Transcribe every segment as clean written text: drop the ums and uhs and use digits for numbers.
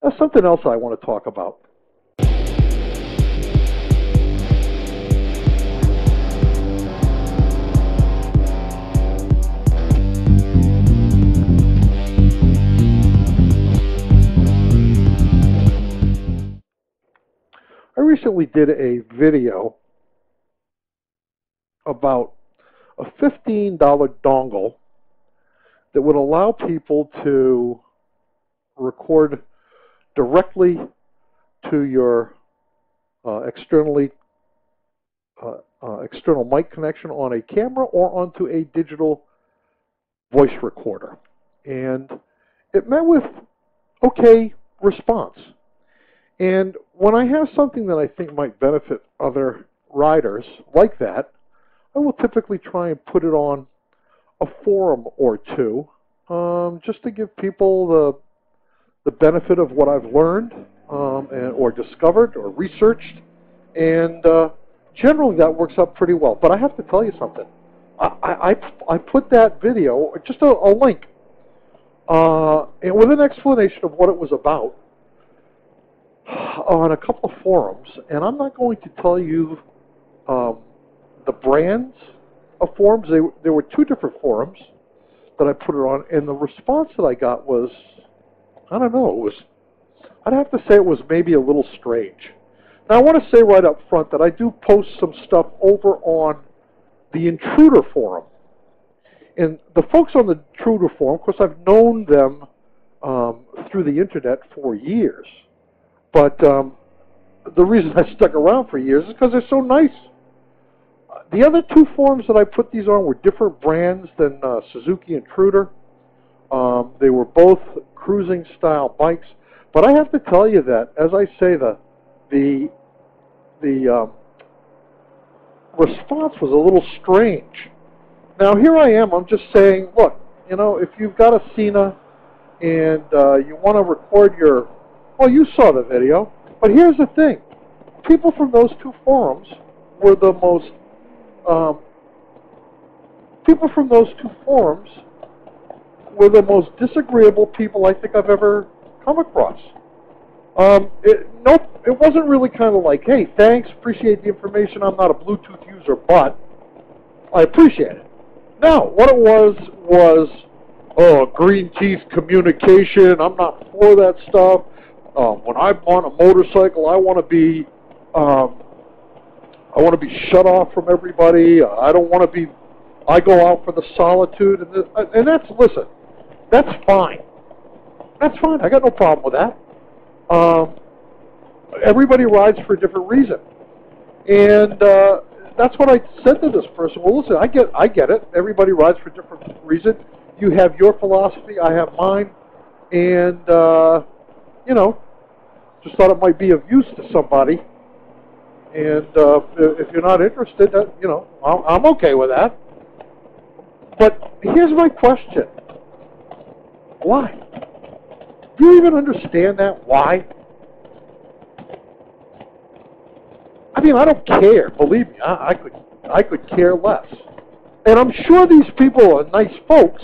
That's something else I want to talk about. I recently did a video about a $15 dongle that would allow people to record directly to your external mic connection on a camera or onto a digital voice recorder. And it met with okay response. And when I have something that I think might benefit other riders like that, I will typically try and put it on a forum or two, just to give people the benefit of what I've learned or discovered or researched. And generally that works out pretty well. But I have to tell you something. I put that video, just a link, and with an explanation of what it was about, on a couple of forums, and I'm not going to tell you the brands of forums. There were two different forums that I put it on, and the response that I got was, I don't know, I'd have to say it was maybe a little strange. Now I want to say right up front that I do post some stuff over on the Intruder forum. And the folks on the Intruder forum, of course I've known them through the internet for years. But the reason I stuck around for years is because they're so nice. The other two forums that I put these on were different brands than Suzuki Intruder. They were both cruising style bikes. But I have to tell you that, as I say, the response was a little strange. Now here I am, I'm just saying, look, you know, if you've got a Cena and you want to record your, well, you saw the video, but here's the thing. People from those two forums were the most, disagreeable people I think I've ever come across. It wasn't really kind of like, hey, thanks, appreciate the information, I'm not a Bluetooth user, but I appreciate it. No, what it was, oh, green teeth communication, I'm not for that stuff. When I'm on a motorcycle, I want to be shut off from everybody. I don't want to be. I go out for the solitude, and that's, listen, that's fine. That's fine. I got no problem with that. Everybody rides for a different reason, and that's what I said to this person. Well, listen, I get it. Everybody rides for a different reason. You have your philosophy. I have mine, and you know. Just thought it might be of use to somebody, and if you're not interested, you know, I'm okay with that. But here's my question: why? Do you even understand that? Why? I mean, I don't care. Believe me, I could care less. And I'm sure these people are nice folks,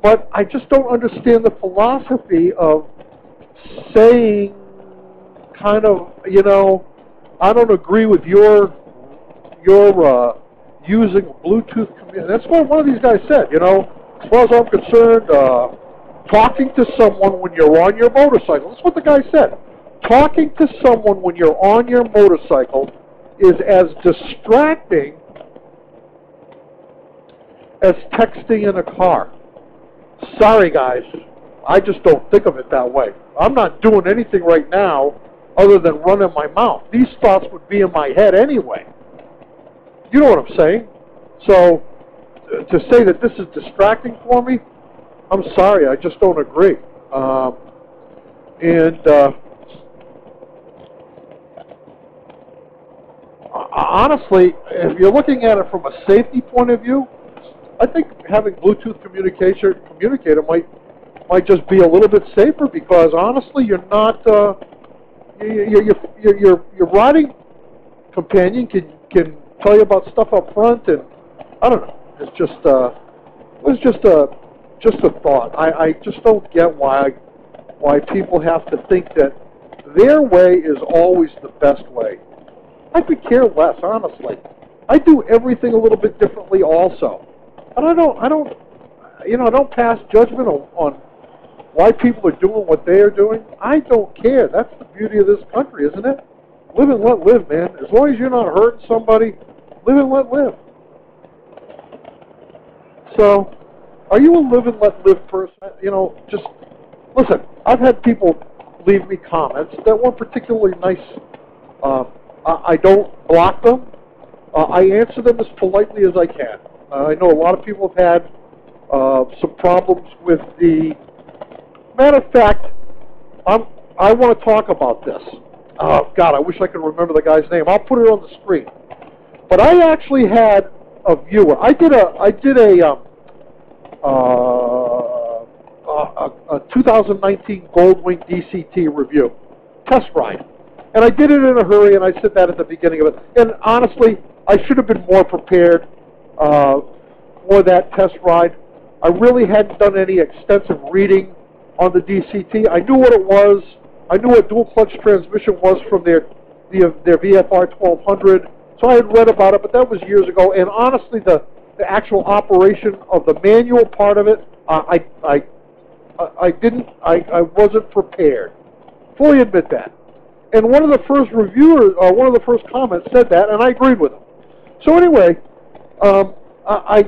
but I just don't understand the philosophy of saying, kind of, you know, I don't agree with your using Bluetooth communication. That's what one of these guys said, you know, as far as I'm concerned, talking to someone when you're on your motorcycle, that's what the guy said. Talking to someone when you're on your motorcycle is as distracting as texting in a car. Sorry, guys. I just don't think of it that way. I'm not doing anything right now other than running my mouth. These thoughts would be in my head anyway. You know what I'm saying? So, to say that this is distracting for me, I'm sorry, I just don't agree. Honestly, if you're looking at it from a safety point of view, I think having Bluetooth communicator might just be a little bit safer, because honestly, you're not your riding companion can tell you about stuff up front, and I don't know. It's just it was just a thought. I just don't get why why people have to think that their way is always the best way. I could care less, honestly. I do everything a little bit differently also. And I don't pass judgment on why people are doing what they are doing. I don't care. That's the beauty of this country, isn't it? Live and let live, man. As long as you're not hurting somebody, live and let live. So, are you a live and let live person? Just listen. I've had people leave me comments that weren't particularly nice. I don't block them. I answer them as politely as I can. I know a lot of people have had some problems with the... Matter of fact, I want to talk about this. Oh, God, I wish I could remember the guy's name. I'll put it on the screen. But I actually had a viewer. I did a 2019 Goldwing DCT review, test ride. And I did it in a hurry, and I said that at the beginning of it. And honestly, I should have been more prepared for that test ride. I really hadn't done any extensive reading on the DCT. I knew what it was. I knew what dual clutch transmission was from their VFR 1200. So I had read about it, but that was years ago. And honestly, the actual operation of the manual part of it, I wasn't prepared. Fully admit that. And one of the first reviewers, one of the first comments said that, and I agreed with him. So anyway, I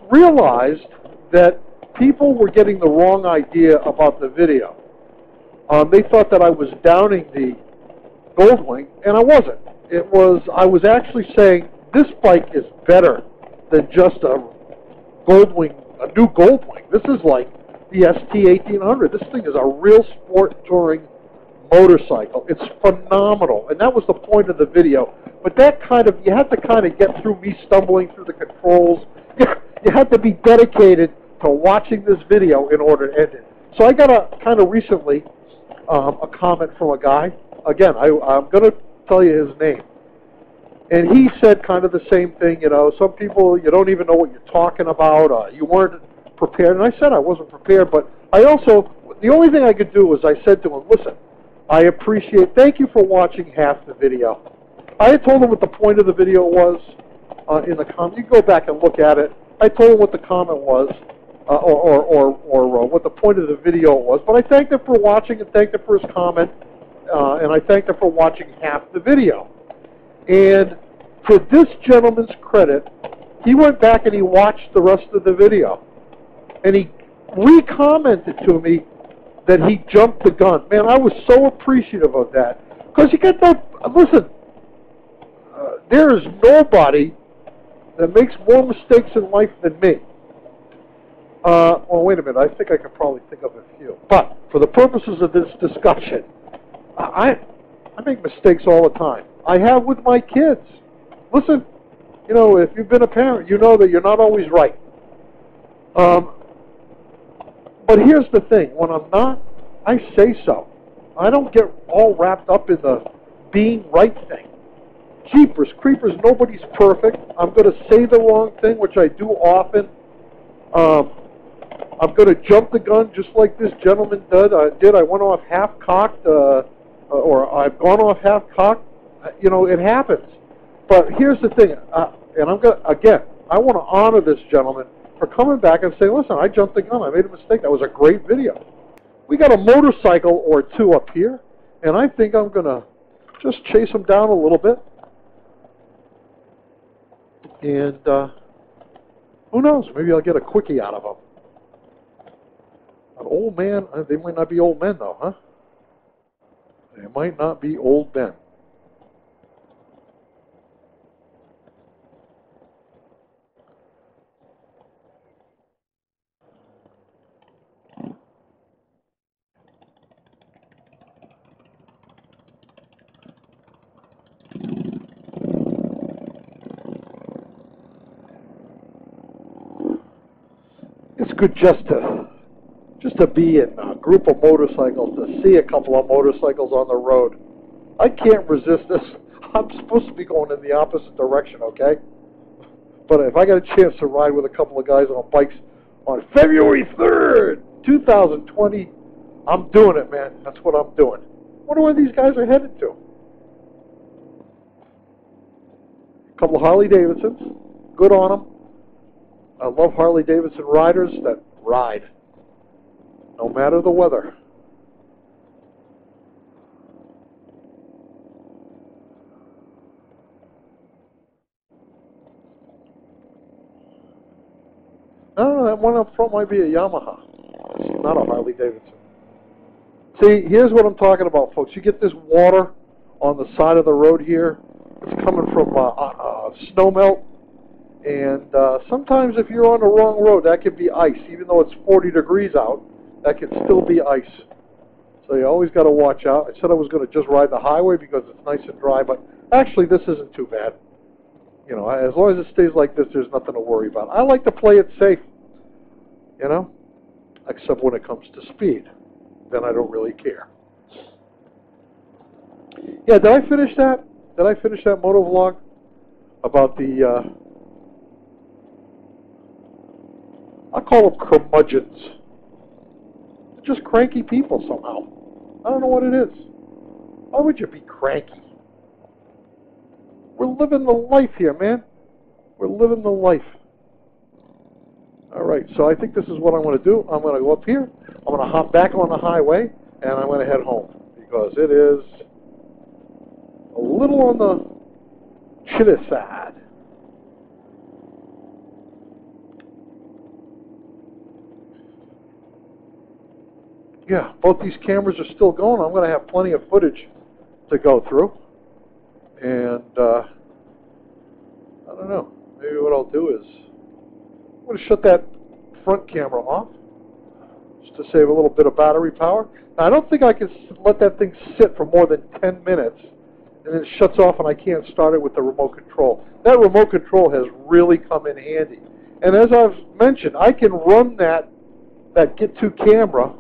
realized that people were getting the wrong idea about the video. They thought that I was downing the Goldwing, and I wasn't. I was actually saying this bike is better than just a new Goldwing. This is like the ST-1800. This thing is a real sport touring motorcycle. It's phenomenal, and that was the point of the video. But you had to kind of get through me stumbling through the controls. You had to be dedicated to watching this video in order to end it. So I got recently a comment from a guy. Again, I'm going to tell you his name. And he said kind of the same thing, some people, you don't even know what you're talking about. You weren't prepared. And I said I wasn't prepared, but the only thing I could do was I said to him, listen, thank you for watching half the video. I had told him what the point of the video was in the comment. You can go back and look at it. I told him what the comment was, or what the point of the video was. But I thanked him for watching and thanked him for his comment, and I thanked him for watching half the video. And to this gentleman's credit, he went back and he watched the rest of the video. And he re-commented to me that he jumped the gun. Man, I was so appreciative of that. Because you get listen, there is nobody that makes more mistakes in life than me. Well, wait a minute. I think I could probably think of a few. But for the purposes of this discussion, I make mistakes all the time. I have with my kids. Listen, if you've been a parent, you know that you're not always right. But here's the thing. When I'm not, I say so. I don't get all wrapped up in the being right thing. Jeepers creepers, nobody's perfect. I'm going to say the wrong thing, which I do often. I'm going to jump the gun just like this gentleman did. I went off half-cocked, or I've gone off half-cocked. It happens. But here's the thing, and I want to honor this gentleman for coming back and saying, listen, I jumped the gun. I made a mistake. That was a great video. We got a motorcycle or two up here, and I think I'm going to just chase him down a little bit. And who knows? Maybe I'll get a quickie out of him. An old man? They might not be old men, though, huh? They might not be old men. It's good just to be in a group of motorcycles, to see a couple of motorcycles on the road. I can't resist this. I'm supposed to be going in the opposite direction, okay? But if I got a chance to ride with a couple of guys on bikes on February 3rd, 2020, I'm doing it, man. That's what I'm doing. Wonder where these guys are headed to. A couple of Harley Davidsons. Good on them. I love Harley Davidson riders that ride, no matter the weather. No, that one up front might be a Yamaha, not a Harley Davidson. See, here's what I'm talking about, folks. You get this water on the side of the road here. It's coming from snow melt. And sometimes if you're on the wrong road, that can be ice. Even though it's 40 degrees out, that can still be ice. So you always got to watch out. I said I was going to just ride the highway because it's nice and dry, but actually this isn't too bad. You know, as long as it stays like this, there's nothing to worry about. I like to play it safe, you know, except when it comes to speed. Then I don't really care. Yeah, did I finish that? Did I finish that moto vlog about the, I call them curmudgeons. They're just cranky people somehow. I don't know what it is. Why would you be cranky? We're living the life here, man. We're living the life. All right, so I think this is what I'm going to do. I'm going to go up here. I'm going to hop back on the highway, and I'm going to head home because it is a little on the chilly side. Yeah, both these cameras are still going. I'm going to have plenty of footage to go through. And I don't know. Maybe what I'll do is I'm going to shut that front camera off just to save a little bit of battery power. Now, I don't think I can let that thing sit for more than 10 minutes and then it shuts off and I can't start it with the remote control. That remote control has really come in handy. And as I've mentioned, I can run that Get2 camera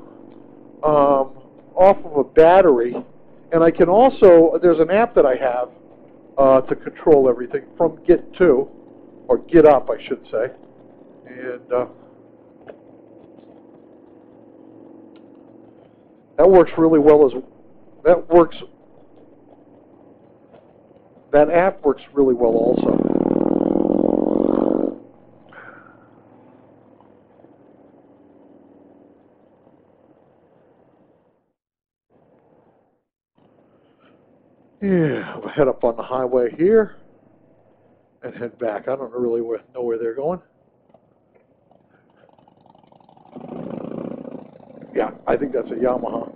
off of a battery, and I can also, there's an app that I have to control everything from Get2, or Get Up, I should say, and that works really well that app works really well also. Yeah, I'll head up on the highway here and head back. I don't really know where they're going. Yeah, I think that's a Yamaha.